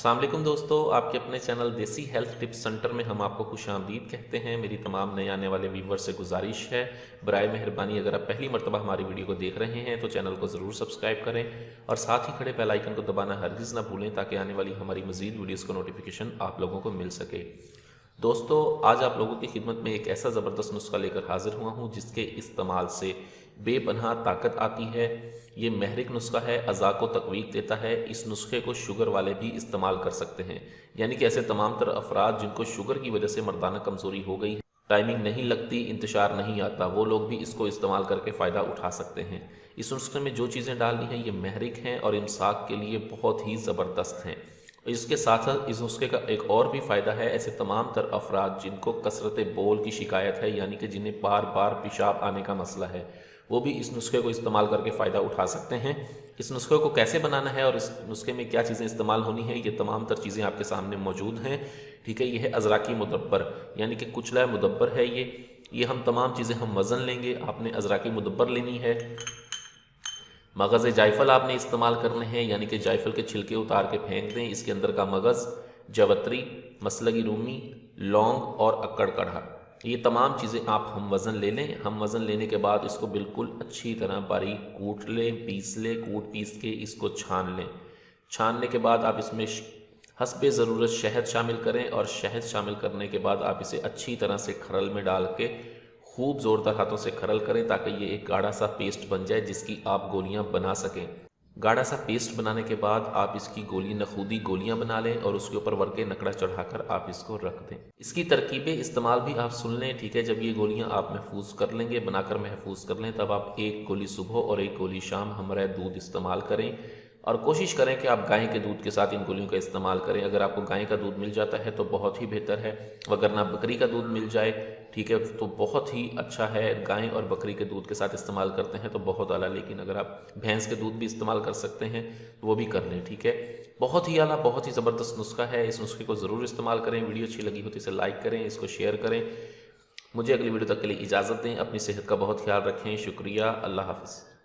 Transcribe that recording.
अस्सलाम वालेकुम दोस्तों, आपके अपने चैनल देसी हेल्थ टिप्स सेंटर में हम आपको खुशामदीद कहते हैं। मेरी तमाम नए आने वाले व्यूवर से गुजारिश है, बराए मेहरबानी अगर आप पहली मरतबा हमारी वीडियो को देख रहे हैं तो चैनल को ज़रूर सब्सक्राइब करें और साथ ही खड़े बेल आइकन को दबाना हरगिज़ ना भूलें ताकि आने वाली हमारी मज़ीद वीडियोज़ का नोटिफिकेशन आप लोगों को मिल सके। दोस्तों, आज आप लोगों की खिदमत में एक ऐसा ज़बरदस्त नुस्खा लेकर हाजिर हुआ हूँ जिसके इस्तेमाल से बेपनाह ताकत आती है। ये महरिक नुस्खा है, अज़ा को तक़वीत देता है। इस नुस्खे को शुगर वाले भी इस्तेमाल कर सकते हैं, यानी कि ऐसे तमाम तर अफराद जिनको शुगर की वजह से मर्दाना कमज़ोरी हो गई है, टाइमिंग नहीं लगती, इंतशार नहीं आता, वो लोग भी इसको इस्तेमाल करके फ़ायदा उठा सकते हैं। इस नुस्खे में जो चीज़ें डालनी हैं ये महरिक हैं और इमसाक के लिए बहुत ही ज़बरदस्त हैं। इसके साथ साथ इस नुस्खे का एक और भी फ़ायदा है, ऐसे तमाम तर अफराद जिनको कसरत बोल की शिकायत है, यानी कि जिन्हें बार बार पेशाब आने का मसला है, वो भी इस नुस्खे को इस्तेमाल करके फ़ायदा उठा सकते हैं। इस नुस्खे को कैसे बनाना है और इस नुस्खे में क्या चीज़ें इस्तेमाल होनी है, ये तमाम तर चीज़ें आपके सामने मौजूद हैं। ठीक है, ये है अज़राकी मुदब्बर, यानी कि कुचला मुदब्बर है ये हम तमाम चीज़ें हम वज़न लेंगे। आपने अज़राकी मुदब्बर लेनी है। मगज़ जायफल आपने इस्तेमाल करने हैं, यानी कि जायफल के छिलके उतार के फेंक दें। इसके अंदर का मगज़, जवतरी, मसलगी रूमी, लौंग और अक्कड़ कढ़ा, ये तमाम चीज़ें आप हम वज़न ले लें। हम वज़न लेने के बाद इसको बिल्कुल अच्छी तरह बारीक कूट लें, पीस लें। कूट पीस के इसको छान लें। छानने के बाद आप इसमें हस्बे ज़रूरत शहद शामिल करें और शहद शामिल करने के बाद आप इसे अच्छी तरह से खरल में डाल के खूब ज़ोरदार हाथों से खरल करें ताकि ये एक गाढ़ा सा पेस्ट बन जाए जिसकी आप गोलियां बना सकें। गाढ़ा सा पेस्ट बनाने के बाद आप इसकी नखूदी गोलियां बना लें और उसके ऊपर वर्के नकड़ा चढ़ाकर आप इसको रख दें। इसकी तरकीबें इस्तेमाल भी आप सुन लें। ठीक है, जब ये गोलियां आप महफूज कर लेंगे, बनाकर महफूज कर लें, तब आप एक गोली सुबह और एक गोली शाम हमरा दूध इस्तेमाल करें और कोशिश करें कि आप गाय के दूध के साथ इन गोलियों का इस्तेमाल करें। अगर आपको गाय का दूध मिल जाता है तो बहुत ही बेहतर है, वगरना बकरी का दूध मिल जाए, ठीक है, तो बहुत ही अच्छा है। गाय और बकरी के दूध के साथ इस्तेमाल करते हैं तो बहुत आला, लेकिन अगर आप भैंस के दूध भी इस्तेमाल कर सकते हैं तो वो भी कर लें। ठीक है, बहुत ही आला, बहुत ही ज़बरदस्त नुस्खा है। इस नुस्खे को ज़रूर इस्तेमाल करें। वीडियो अच्छी लगी हो तो इसे लाइक करें, इसको शेयर करें। मुझे अगली वीडियो तक के लिए इजाज़त दें। अपनी सेहत का बहुत ख्याल रखें। शुक्रिया। अल्लाह हाफ़िज़।